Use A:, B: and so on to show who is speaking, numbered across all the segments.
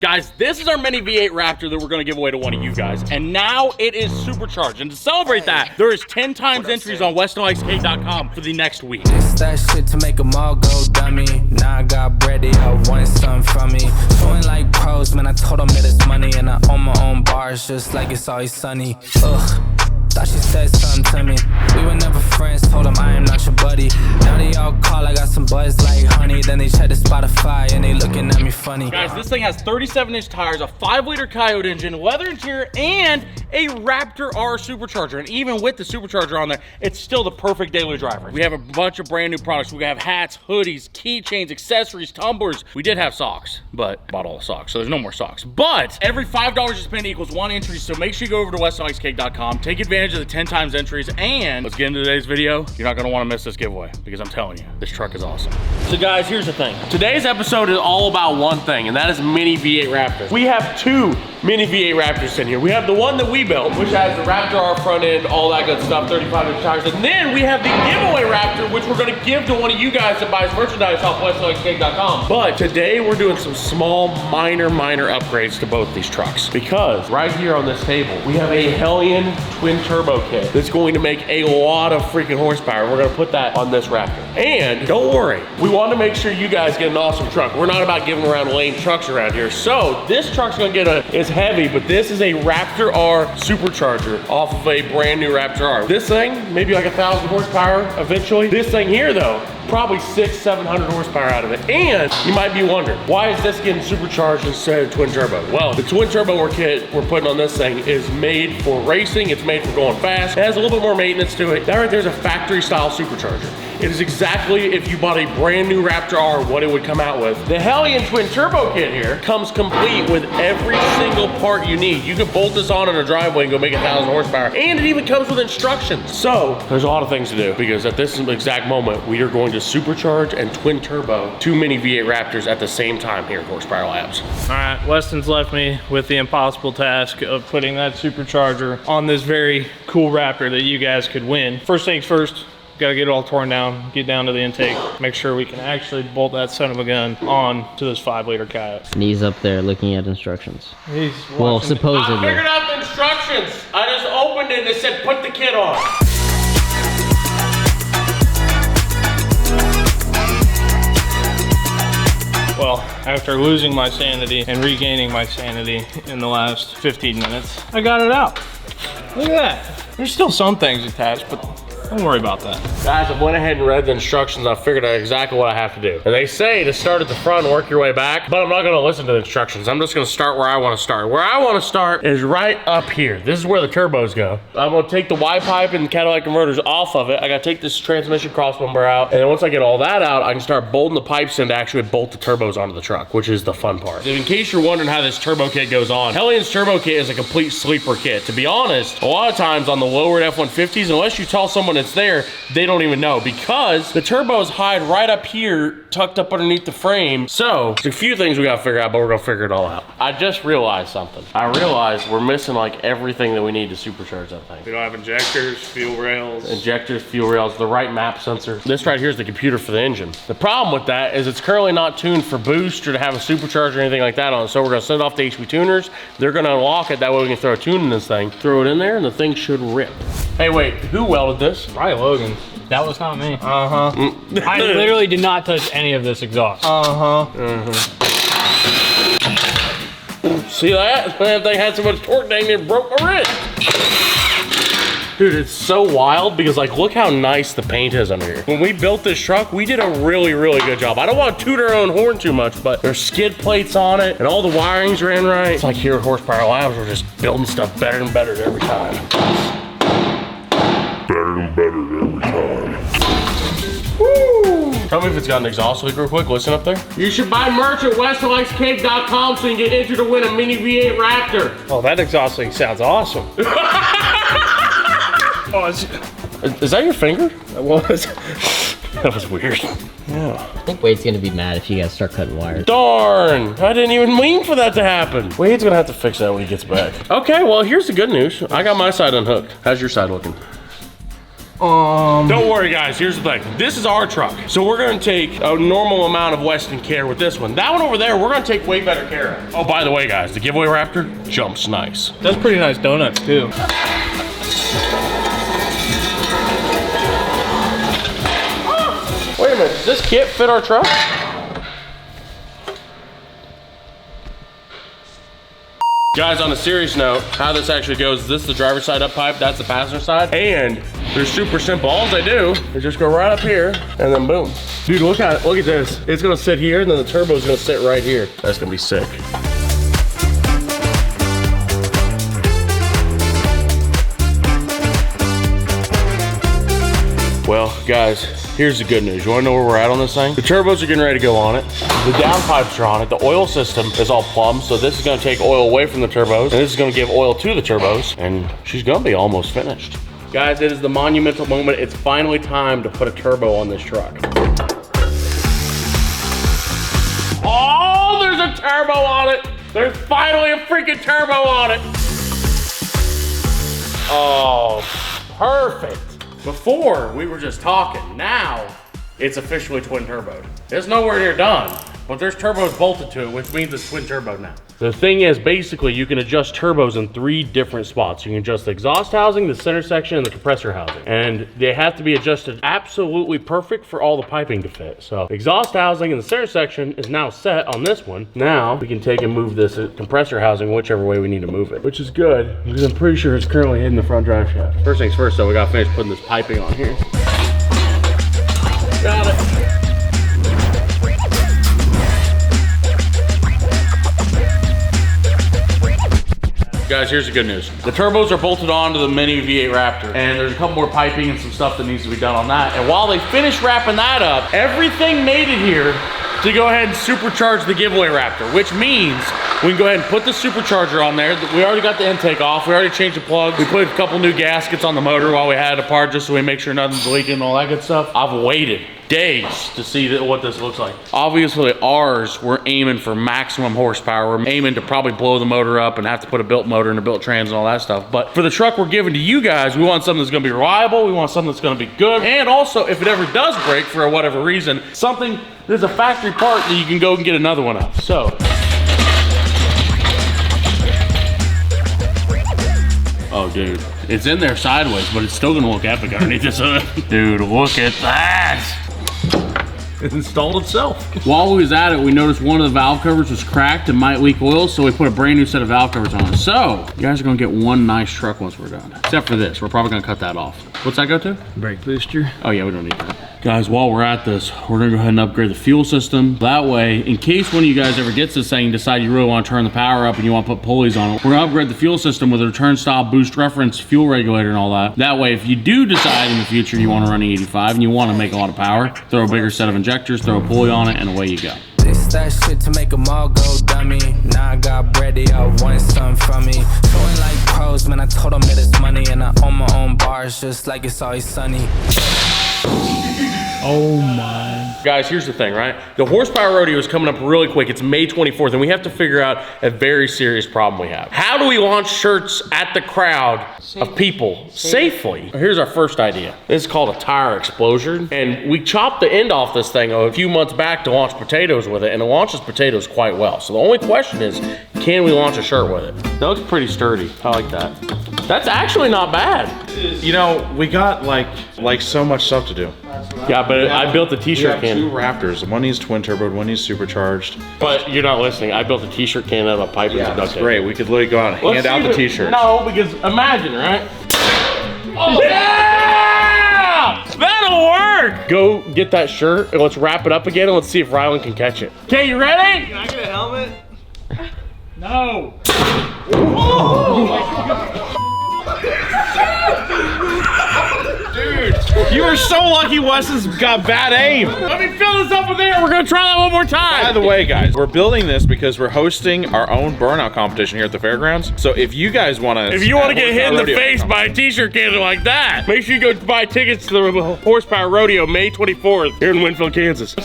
A: Guys, this is our mini V8 Raptor that we're gonna give away to one of you guys. And now it is supercharged. And to celebrate that, there is 10 times entries on WestonLikesCake.com for the next week.
B: It's that shit to make them all go dummy. Now I got bread, they all want something from me. Feeling like pros, man, I told them that it's money. And I own my own bars just like it's always sunny. Ugh. Thought she said something to me. We were never friends, told them I am not your buddy. Now they all call, I got some buzz like honey. Then they check the Spotify and they looking at me funny.
A: Guys, this thing has 37-inch tires, a 5-liter Coyote engine, leather interior, and a Raptor R supercharger. And even with the supercharger on there, it's still the perfect daily driver. We have a bunch of brand new products. We have hats, hoodies, keychains, accessories, tumblers. We did have socks, but bought all the socks, so there's no more socks. But every $5 you spend equals 1 entry, so make sure you go over to WestonLikesCake.com, take advantage of the 10 times entries, and let's get into today's video. You're not gonna wanna miss this giveaway because I'm telling you, this truck is awesome. So guys, here's the thing. Today's episode is all about one thing, and that is mini V8 Raptors. We have 2 mini V8 Raptors in here. We have the one that we built, which has the Raptor R front end, all that good stuff, 35-inch tires. And then we have the giveaway Raptor, which we're gonna give to one of you guys that buys merchandise off WestonLikesCake.com. But today we're doing some small, minor upgrades to both these trucks. Because right here on this table, we have a Hellion twin turbo kit that's going to make a lot of freaking horsepower. We're gonna put that on this Raptor. And don't worry, we want to make sure you guys get an awesome truck. We're not about giving around lame trucks around here. So this truck's gonna get it's heavy, but this is a Raptor R supercharger off of a brand new Raptor R. This thing, maybe like 1,000 horsepower eventually. This thing here though, probably 600-700 horsepower out of it. And you might be wondering, why is this getting supercharged instead of twin turbo? Well, the twin turbo kit we're putting on this thing is made for racing. It's made for going fast. It has a little bit more maintenance to it. That right there's a factory style supercharger. It is exactly, if you bought a brand new Raptor R, what it would come out with. The Hellion twin turbo kit here comes complete with every single part you need. You can bolt this on in a driveway and go make 1,000 horsepower. And it even comes with instructions. So there's a lot of things to do because at this exact moment, we are going to supercharge and twin turbo 2 mini V8 Raptors at the same time here at Horsepower Labs.
C: All right, Weston's left me with the impossible task of putting that supercharger on this very cool Raptor that you guys could win. First things first, gotta get it all torn down, get down to the intake, make sure we can actually bolt that son of a gun on to this 5-liter Coyote.
D: And he's up there looking at instructions.
C: He's
D: well, supposedly.
A: I figured out the instructions. I just opened it and it said, put the kit on.
C: Well, after losing my sanity and regaining my sanity in the last 15 minutes, I got it out. Look at that. There's still some things attached, but don't worry about that.
A: Guys, I went ahead and read the instructions. I figured out exactly what I have to do. And they say to start at the front and work your way back, but I'm not gonna listen to the instructions. I'm just gonna start where I wanna start. Where I wanna start is right up here. This is where the turbos go. I'm gonna take the Y pipe and the catalytic converters off of it. I gotta take this transmission crossmember out. And then once I get all that out, I can start bolting the pipes in to actually bolt the turbos onto the truck, which is the fun part. In case you're wondering how this turbo kit goes on, Hellion's turbo kit is a complete sleeper kit. To be honest, a lot of times on the lower F-150s, unless you tell someone it's there, they don't even know because the turbos hide right up here, tucked up underneath the frame. So there's a few things we gotta figure out, but we're gonna figure it all out. I just realized something. I realized we're missing like everything that we need to supercharge that thing.
C: We don't have injectors, fuel rails.
A: Injectors, fuel rails, the right map sensor. This right here is the computer for the engine. The problem with that is it's currently not tuned for boost or to have a supercharger or anything like that on it. So we're gonna send it off to HB tuners. They're gonna unlock it. That way we can throw a tune in this thing, throw it in there, and the thing should rip. Hey, wait, who welded this?
C: Probably Logan.
E: That was not me.
C: Uh-huh.
E: I literally did not touch any of this exhaust.
A: See that? That thing had so much torque dang near broke my wrist. Dude, it's so wild because like, look how nice the paint is under here. When we built this truck, we did a really good job. I don't want to toot our own horn too much, but there's skid plates on it and all the wirings ran right. It's like here at Horsepower Labs, we're just building stuff better and better every time. Better and better every time. Woo! Tell me if it's got an exhaust leak real quick. Listen up there. You should buy merch at WestonLikesCake.com so you can get entered to win a mini V8 Raptor.
C: Oh, that exhaust leak sounds awesome. Oh,
A: is that your finger? That was. That was weird. Yeah.
D: I think Wade's gonna be mad if you guys start cutting wires.
A: Darn! I didn't even mean for that to happen. Wade's gonna have to fix that when he gets back. Okay, well, here's the good news. I got my side unhooked. How's your side looking? Don't worry, guys. Here's the thing. This is our truck. So we're going to take a normal amount of Weston care with this one. That one over there, we're going to take way better care of. Oh, by the way, guys, the giveaway Raptor jumps nice.
C: That's pretty nice donuts, too.
A: Wait a minute. Does this kit fit our truck? Guys, on a serious note, how this actually goes, this is the driver's side up pipe, that's the passenger side, and they're super simple. All they do is just go right up here, and then boom. Dude, look at this. It's gonna sit here, and then the turbo's gonna sit right here. That's gonna be sick. Well, guys, here's the good news. You wanna know where we're at on this thing? The turbos are getting ready to go on it. The downpipes are on it. The oil system is all plumbed, so this is gonna take oil away from the turbos, and this is gonna give oil to the turbos, and she's gonna be almost finished. Guys, it is the monumental moment. It's finally time to put a turbo on this truck. Oh, there's a turbo on it. There's finally a freaking turbo on it. Oh, perfect. Before, we were just talking. Now, it's officially twin turboed. It's nowhere near done, but there's turbos bolted to it, which means it's twin turbo now. The thing is, basically, you can adjust turbos in 3 different spots. You can adjust the exhaust housing, the center section, and the compressor housing. And they have to be adjusted absolutely perfect for all the piping to fit. So, the exhaust housing and the center section is now set on this one. Now, we can take and move this compressor housing whichever way we need to move it, which is good, because I'm pretty sure it's currently in the front drive shaft. First things first, though, we gotta finish putting this piping on here. Got it. Guys, here's the good news. The turbos are bolted onto the mini V8 Raptor, and there's a couple more piping and some stuff that needs to be done on that. And while they finish wrapping that up, everything made it here to go ahead and supercharge the giveaway Raptor, which means we can go ahead and put the supercharger on there. We already got the intake off. We already changed the plugs. We put a couple new gaskets on the motor while we had it apart, just so we make sure nothing's leaking and all that good stuff. I've waited days to see what this looks like. Obviously ours, we're aiming for maximum horsepower. We're aiming to probably blow the motor up and have to put a built motor and a built trans and all that stuff. But for the truck we're giving to you guys, we want something that's gonna be reliable. We want something that's gonna be good. And also, if it ever does break for whatever reason, there's a factory part that you can go and get another one of. So. Oh, dude, it's in there sideways, but it's still gonna look epic underneath this hood. Dude, look at that. It installed itself. While we was at it, we noticed one of the valve covers was cracked and might leak oil, so we put a brand new set of valve covers on it. So, you guys are gonna get one nice truck once we're done. Except for this, we're probably gonna cut that off. What's that go to?
C: Brake booster.
A: Oh yeah, we don't need that. Guys, while we're at this, we're gonna go ahead and upgrade the fuel system. That way, in case one of you guys ever gets this thing and decide you really wanna turn the power up and you wanna put pulleys on it, we're gonna upgrade the fuel system with a return style boost reference fuel regulator and all that. That way, if you do decide in the future you wanna run E85 and you wanna make a lot of power, throw a bigger set of injectors, throw a pulley on it, and away you go.
B: This that shit to make them all go dummy. Now I got bready, I want something from me. Feeling like pros, man, I told them that it's money. And I own my own bars just like it's always sunny.
C: Oh my.
A: Guys, here's the thing, right? The horsepower rodeo is coming up really quick. It's May 24th, and we have to figure out a very serious problem we have. How do we launch shirts at the crowd of people safely? Here's our first idea. This is called a tire explosion, and we chopped the end off this thing a few months back to launch potatoes with it, and it launches potatoes quite well. So the only question is, can we launch a shirt with it? That looks pretty sturdy. I like that. That's actually not bad.
F: You know, we got like so much stuff to do.
A: Yeah, but I built the t-shirt
F: We have
A: can.
F: 2 Raptors. One needs twin turboed, one needs supercharged.
A: But you're not listening. I built a t-shirt can out of a pipe and some duct
F: That's
A: tape.
F: great. We could literally go out and
A: Let's
F: hand
A: see
F: out the
A: if
F: t-shirts.
A: No, because imagine, right? Oh, yeah! That'll work! Go get that shirt and let's wrap it up again and let's see if Rylan can catch it. Okay, you ready?
C: Can I get a helmet? No.
A: Dude,
F: You are so lucky Wes's got bad aim.
A: let me fill this up with air. We're gonna try that one more time.
F: By the way, guys, we're building this because we're hosting our own burnout competition here at the fairgrounds. So if you guys want to...
A: If you want to get hit in the face by a t-shirt can like that, make sure you go buy tickets to the Horsepower Rodeo May 24th here in Winfield, Kansas.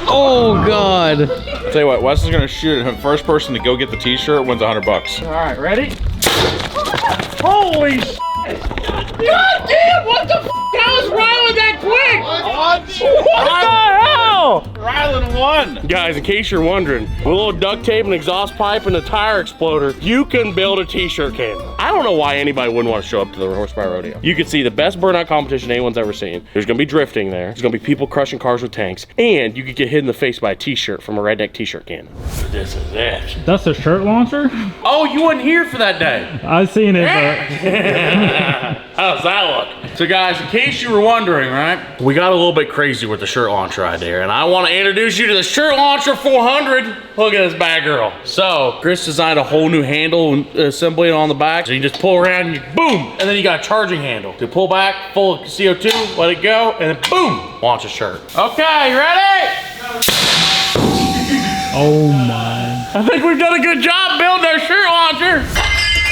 D: Oh God.
F: I'll tell you what, Wes is going to shoot it. The first person to go get the t-shirt wins $100.
A: All right, ready? Holy shit. God damn, what the f? How is Rylan that quick? What the hell?
F: Rylan won.
G: Guys, in case you're wondering, with a little duct tape, an exhaust pipe, and a tire exploder, you can build a t-shirt can. I don't know why anybody wouldn't want to show up to the Horsepower Rodeo. You can see the best burnout competition anyone's ever seen. There's gonna be drifting there. There's gonna be people crushing cars with tanks, and you could get hit in the face by a t-shirt from a redneck t-shirt can. This is it.
C: That's a shirt launcher?
A: Oh, you weren't here for that day.
C: I've seen it,
A: How's that look? So guys, in case you were wondering, right? We got a little bit crazy with the shirt launcher idea, and I want to introduce you to the Shirt Launcher 400. Look at this bad girl. So Chris designed a whole new handle and assembly on the back. So you just pull around and you boom, and then you got a charging handle. You pull back, full of CO2, let it go, and then boom, launch a shirt. Okay, you ready?
C: Oh my.
A: I think we've done a good job building our shirt launcher.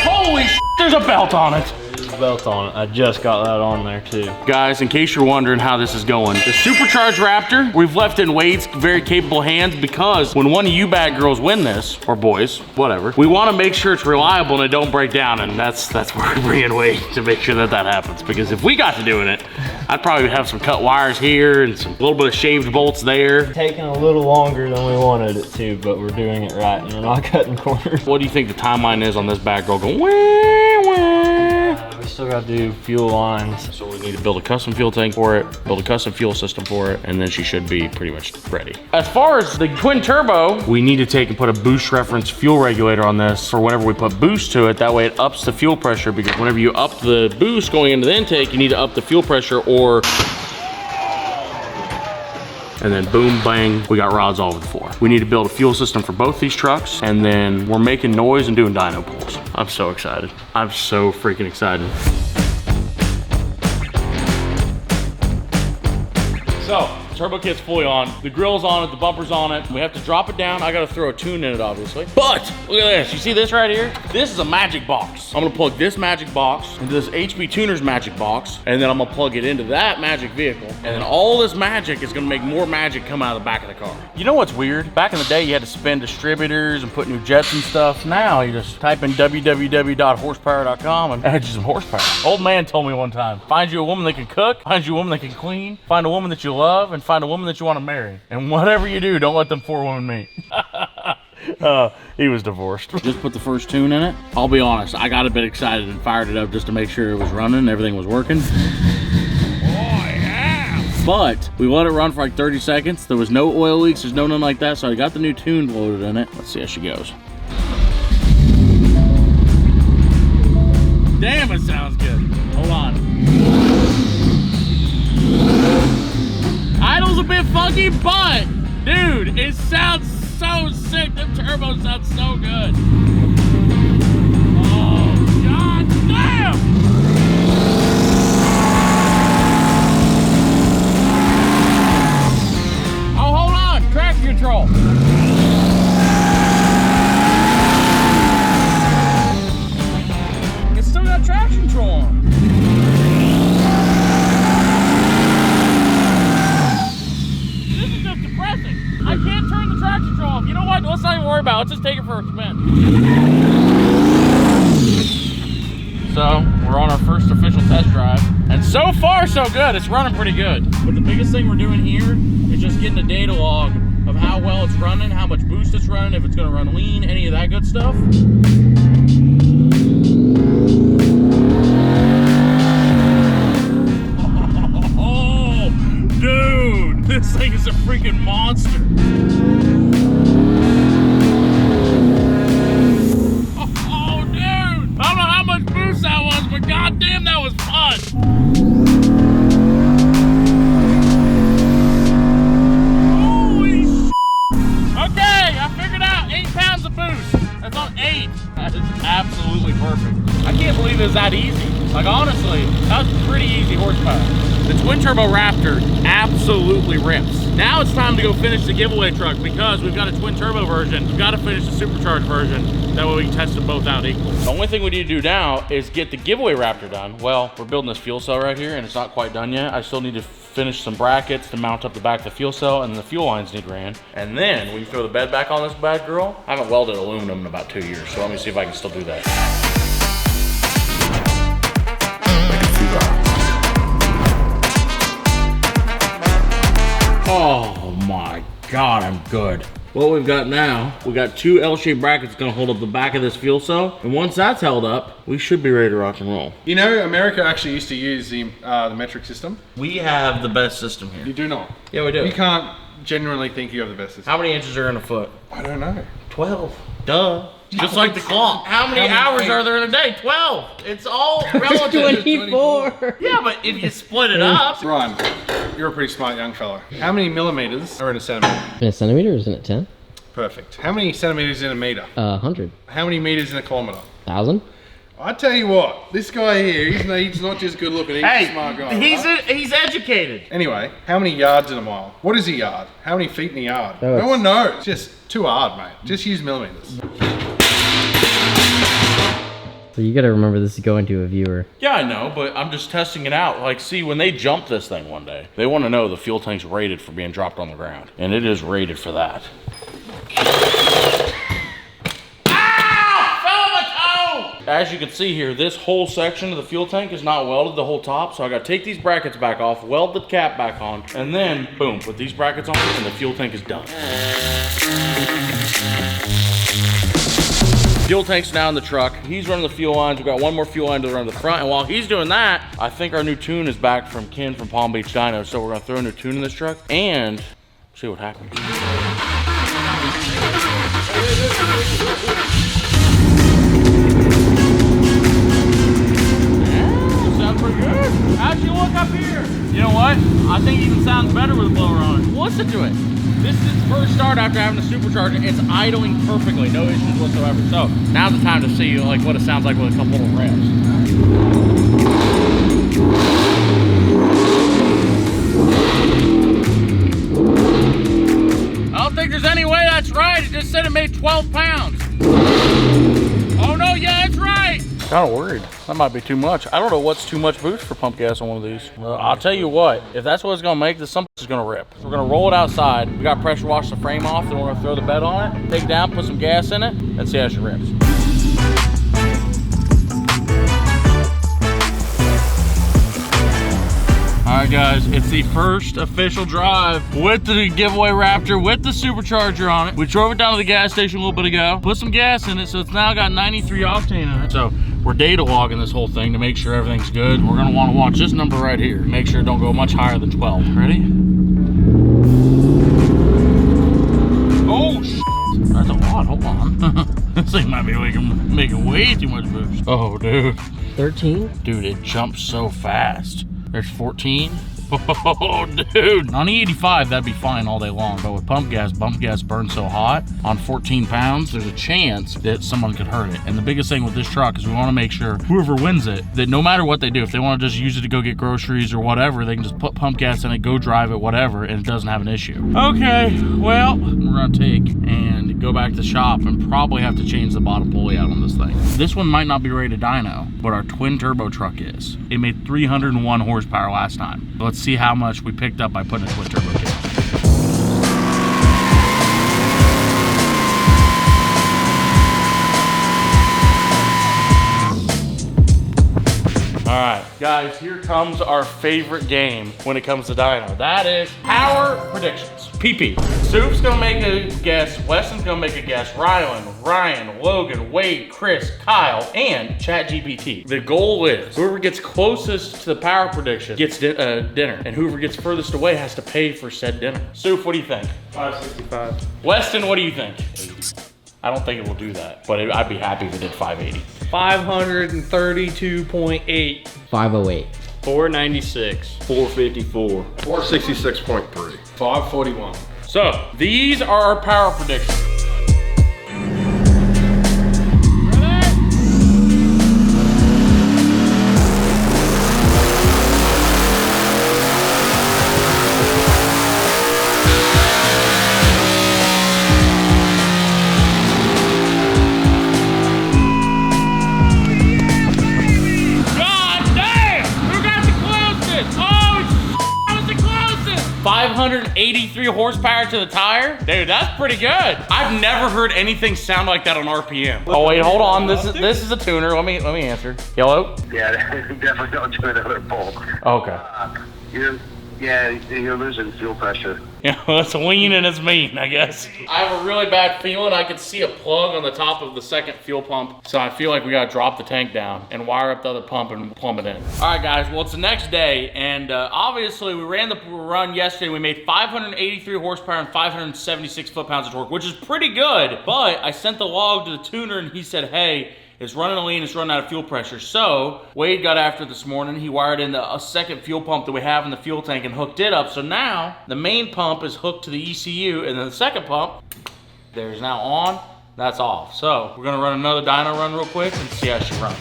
A: Holy shit, there's a belt on it.
E: Belt on it. I just got that on there too.
A: Guys, in case you're wondering how this is going, the supercharged Raptor, we've left in Wade's very capable hands because when one of you bad girls win this, or boys, whatever, we want to make sure it's reliable and it don't break down, and that's where we bring in Wade to make sure that happens. Because if we got to doing it, I'd probably have some cut wires here and some little bit of shaved bolts there.
E: Taking a little longer than we wanted it to, but we're doing it right and we're not cutting corners.
A: What do you think the timeline is on this bad girl going wah, wah?
E: We still got to do fuel lines.
A: So we need to build a custom fuel tank for it, build a custom fuel system for it, and then she should be pretty much ready. As far as the twin turbo, we need to take and put a boost reference fuel regulator on this for whenever we put boost to it. That way it ups the fuel pressure, because whenever you up the boost going into the intake, you need to up the fuel pressure, or and then boom, bang, we got rods all over the floor. We need to build a fuel system for both these trucks, and then we're making noise and doing dyno pulls. I'm so excited. I'm so freaking excited. So, turbo kit's fully on. The grill's on it, the bumper's on it. We have to drop it down. I gotta throw a tune in it, obviously. But, look at this. You see this right here? This is a magic box. I'm gonna plug this magic box into this HB Tuner's magic box, and then I'm gonna plug it into that magic vehicle. And then all this magic is gonna make more magic come out of the back of the car. You know what's weird? Back in the day, you had to spin distributors and put new jets and stuff. Now, you just type in www.horsepower.com and add you some horsepower. Old man told me one time, find you a woman that can cook, find you a woman that can clean, find a woman that you love, and find a woman that you want to marry. And whatever you do, don't let them four women meet. He was divorced. Just put the first tune in it. I'll be honest, I got a bit excited and fired it up just to make sure it was running, everything was working. But we let it run for like 30 seconds. There was no oil leaks, there's no nothing like that, so I got the new tune loaded in it. Let's see how she goes. Damn, it sounds good. Hold on. Idle's a bit funky, but dude, it sounds so sick. Them turbos sound so good. Oh, god damn! Oh, hold on, traction control. It's still got traction control on. I can't turn the traction control off. You know what? Let's not even worry about it. Let's just take it for a spin. So, we're on our first official test drive. And so far, so good. It's running pretty good. But the biggest thing we're doing here is just getting a data log of how well it's running, how much boost it's running, if it's going to run lean, any of that good stuff. Dude, this thing is a freaking monster. Oh, dude. I don't know how much boost that was, but goddamn, that was fun. Holy shit. Okay, I figured out 8 pounds of boost. That's on 8. That is absolutely perfect. I can't believe it's that easy. Like, honestly, that was pretty easy horsepower. The twin turbo Raptor absolutely rips. Now it's time to go finish the giveaway truck because we've got a twin turbo version. We've got to finish the supercharged version. That way we can test them both out equal. The only thing we need to do now is get the giveaway Raptor done. Well, we're building this fuel cell right here and it's not quite done yet. I still need to finish some brackets to mount up the back of the fuel cell, and the fuel lines need ran. And then we can throw the bed back on this bad girl. I haven't welded aluminum in about 2 years, so let me see if I can still do that. Oh my God, I'm good. What we've got now, we got 2 L-shaped brackets gonna hold up the back of this fuel cell. And once that's held up, we should be ready to rock and roll.
H: You know, America actually used to use the metric system.
A: We have the best system here.
H: You do not.
A: Yeah, we do.
H: You can't genuinely think you have the best system.
A: How many inches are in a foot?
H: I don't know.
A: 12. Duh. Just like the clock. How many hours are there in a day? 12. It's all relative.
D: 24.
A: Yeah, but if you split it up.
H: Brian, you're a pretty smart young fella. How many millimeters are in a centimeter?
D: In a centimeter, isn't it 10?
H: Perfect. How many centimeters in a meter?
D: 100.
H: How many meters in a kilometer?
D: 1,000.
H: I tell you what, this guy here, he's not just good looking, he's a smart guy.
A: He's educated.
H: Anyway, how many yards in a mile? What is a yard? How many feet in a yard?
D: No,
H: no one knows. It's just too hard, mate. Just use millimeters.
D: So you gotta remember this is going to a viewer.
A: Yeah, I know, but I'm just testing it out. Like, see, when they jump this thing one day, they want to know the fuel tank's rated for being dropped on the ground. And it is rated for that. As you can see here, this whole section of the fuel tank is not welded, the whole top, so I gotta take these brackets back off, weld the cap back on, and then, boom, put these brackets on, and the fuel tank is done. Fuel tank's now in the truck. He's running the fuel lines. We've got one more fuel line to run to the front, and while he's doing that, I think our new tune is back from Ken from Palm Beach Dyno, so we're gonna throw a new tune in this truck, and see what happens. How'd you look up here? You know what? I think it even sounds better with a blower on it. Listen to it. This is its first start after having a supercharger. It's idling perfectly, no issues whatsoever. So now's the time to see like what it sounds like with a couple little revs. I don't think there's any way that's right. It just said it made 12 pounds. Oh no, yeah, it's right. Kind of worried. That might be too much. I don't know what's too much boost for pump gas on one of these. I'll tell you what, if that's what it's gonna make, this is gonna rip. So we're gonna roll it outside. We got pressure wash the frame off, then we're gonna throw the bed on it, take it down, put some gas in it, and see how she rips. All right, guys, it's the first official drive with the giveaway Raptor with the supercharger on it. We drove it down to the gas station a little bit ago, put some gas in it, so it's now got 93 octane in it. So we're data logging this whole thing to make sure everything's good. We're gonna wanna watch this number right here. Make sure it don't go much higher than 12. Ready? Oh, shit. That's a lot, hold on. This thing might be making way too much boost. Oh, dude.
D: 13?
A: Dude, it jumps so fast. There's 14. Oh, dude. On E85, that'd be fine all day long. But with pump gas burns so hot. On 14 pounds, there's a chance that someone could hurt it. And the biggest thing with this truck is we want to make sure whoever wins it, that no matter what they do, if they want to just use it to go get groceries or whatever, they can just put pump gas in it, go drive it, whatever, and it doesn't have an issue. Okay, well, we're going to take and go back to the shop and probably have to change the bottom pulley out on this thing. This one might not be rated dyno, but our twin turbo truck is. It made 301 horsepower last time. Let's see how much we picked up by putting a twin turbo kit. All right, guys, here comes our favorite game when it comes to dyno. That is power predictions. PP. Soup's gonna make a guess, Weston's gonna make a guess, Ryan, Logan, Wade, Chris, Kyle, and ChatGPT. The goal is whoever gets closest to the power prediction gets dinner, and whoever gets furthest away has to pay for said dinner. Soup, what do you think?
C: 565.
A: Weston, what do you think? 80. I don't think it will do that, but I'd be happy if it did 580.
C: 532.8.
D: 508.
E: 496. 454.
H: 466.3. 541.
A: So, these are our power predictions. God damn! Who got the closest? Oh, that was the closest! 583 horsepower to the tire? Dude, that's pretty good. I've never heard anything sound like that on RPM. Oh wait, hold on. This is a tuner. Let me answer. Yellow?
I: Yeah, definitely don't do another pull.
A: Okay.
I: You're Yeah, you're losing fuel pressure.
A: Yeah, well, it's lean and it's mean, I guess. I have a really bad feeling. I can see a plug on the top of the second fuel pump. So I feel like we gotta drop the tank down and wire up the other pump and plumb it in. All right, guys, well, it's the next day. And obviously we ran the run yesterday. We made 583 horsepower and 576 foot-pounds of torque, which is pretty good. But I sent the log to the tuner and he said, hey, it's running lean, it's running out of fuel pressure. So Wade got after it this morning. He wired in a second fuel pump that we have in the fuel tank and hooked it up. So now the main pump is hooked to the ECU, and then the second pump, there's now on, that's off. So we're gonna run another dyno run real quick and see how she runs.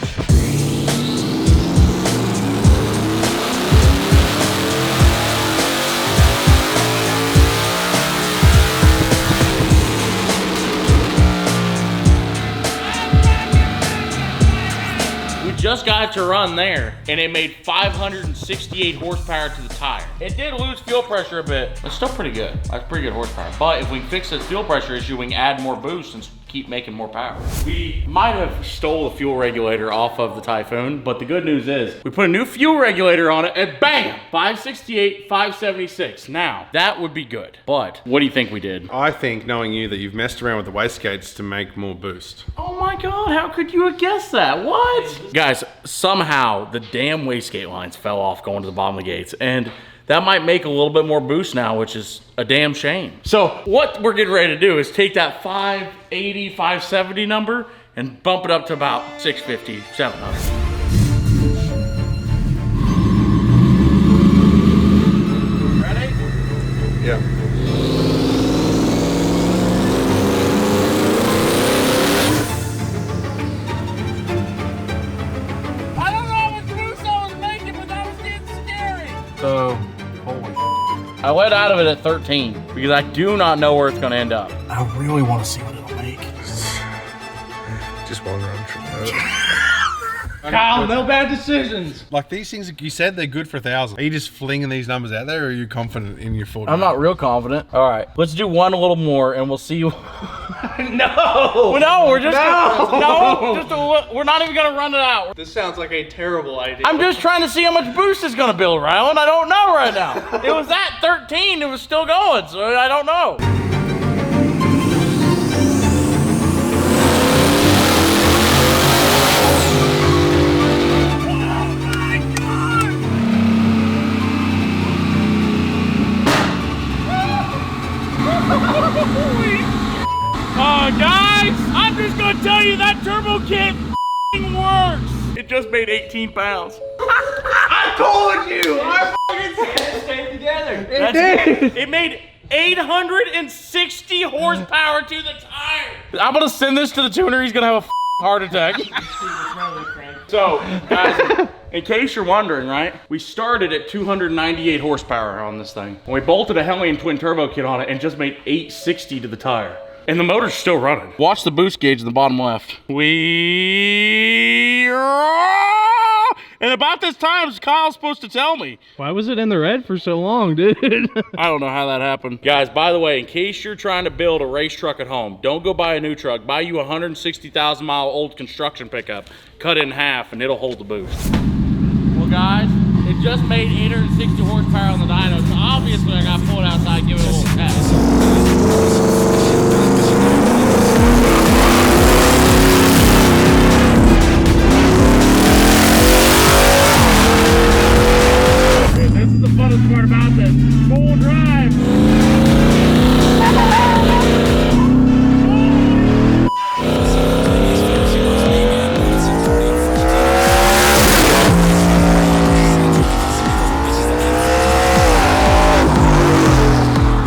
A: Just got it to run there, and it made 568 horsepower to the tire. It did lose fuel pressure a bit, but still pretty good. That's pretty good horsepower. But if we can fix this fuel pressure issue, we can add more boost and keep making more power. We might have stole the fuel regulator off of the Typhoon, but the good news is we put a new fuel regulator on it, and bam, 568, 576. Now, that would be good. But what do you think we did?
H: I think, knowing you, that you've messed around with the wastegates to make more boost.
A: Oh my God, how could you have guessed that? What? Guys, somehow the damn wastegate lines fell off going to the bottom of the gates, and that might make a little bit more boost now, which is a damn shame. So what we're getting ready to do is take that 580, 570 number and bump it up to about 650, 700. Ready?
H: Yeah.
A: So, holy I went out of it at 13 because I do not know where it's going to end up.
G: I really want to see what it'll make.
H: Just one run.
C: Kyle, no bad decisions.
H: Like these things, you said they're good for 1,000. Are you just flinging these numbers out there, or are you confident in your full?
A: I'm not real confident. All right, let's do one a little more, and we'll see. No, no, we're just we're not even gonna run it out.
C: This sounds like a terrible idea.
A: I'm just trying to see how much boost it's gonna build, Rylan. I don't know right now. It was at 13, it was still going, so I don't know. Guys, I'm just gonna tell you that turbo kit works. It just made 18 pounds.
G: I told you! I fucking said it stayed together.
A: It did. It made 860 horsepower to the tire. I'm gonna send this to the tuner. He's gonna have a heart attack. So, guys, in case you're wondering, right? We started at 298 horsepower on this thing. And we bolted a Hellion twin turbo kit on it and just made 860 to the tire. And the motor's still running. Watch the boost gauge in the bottom left. And about this time, Kyle's supposed to tell me.
C: Why was it in the red for so long, dude?
A: I don't know how that happened. Guys, by the way, in case you're trying to build a race truck at home, don't go buy a new truck. Buy you a 160,000 mile old construction pickup. Cut it in half and it'll hold the boost. Well, guys, it just made 860 horsepower on the dyno, so obviously I got to pull it outside and give it a little test. This is the funnest part about this. Full drive.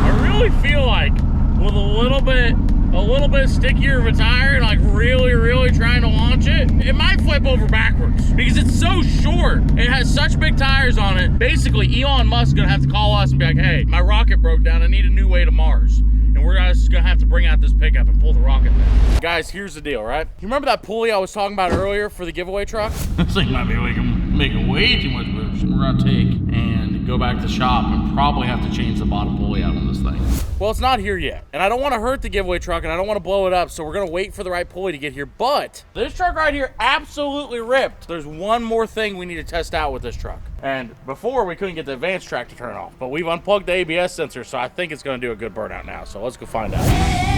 A: I really feel like with a little bit stickier of a tire and like really trying to launch it, it might flip over backwards because it's so short. It has such big tires on it. Basically, Elon Musk's gonna have to call us and be like, hey, my rocket broke down. I need a new way to Mars. And we're just gonna have to bring out this pickup and pull the rocket down. Guys, here's the deal, right? You remember that pulley I was talking about earlier for the giveaway truck? This thing might be making way too much boost. We're gonna take and go back to the shop and probably have to change the bottom pulley out on this thing. Well, it's not here yet, and I don't want to hurt the giveaway truck, and I don't want to blow it up, so we're going to wait for the right pulley to get here. But this truck right here absolutely ripped. There's one more thing we need to test out with this truck. And before, we couldn't get the advanced track to turn off, but we've unplugged the ABS sensor, so I think it's going to do a good burnout now. So let's go find out.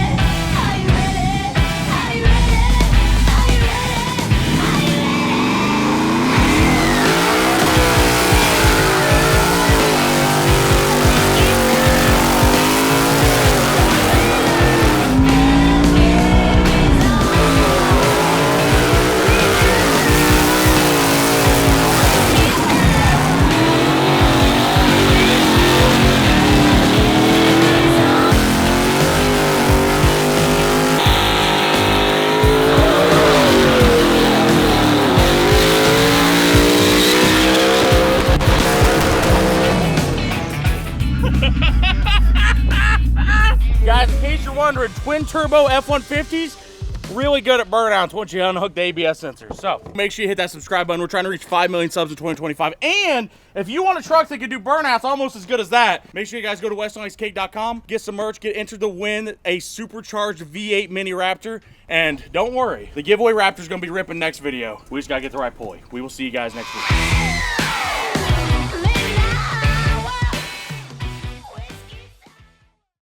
A: Guys, in case you're wondering, twin turbo F-150s, really good at burnouts once you unhook the ABS sensor. So make sure you hit that subscribe button. We're trying to reach 5 million subs in 2025. And if you want a truck that can do burnouts almost as good as that, make sure you guys go to westonlicecake.com, get some merch, get entered to win a supercharged V8 Mini Raptor. And don't worry, the giveaway Raptor is going to be ripping next video. We just got to get the right pulley. We will see you guys next week.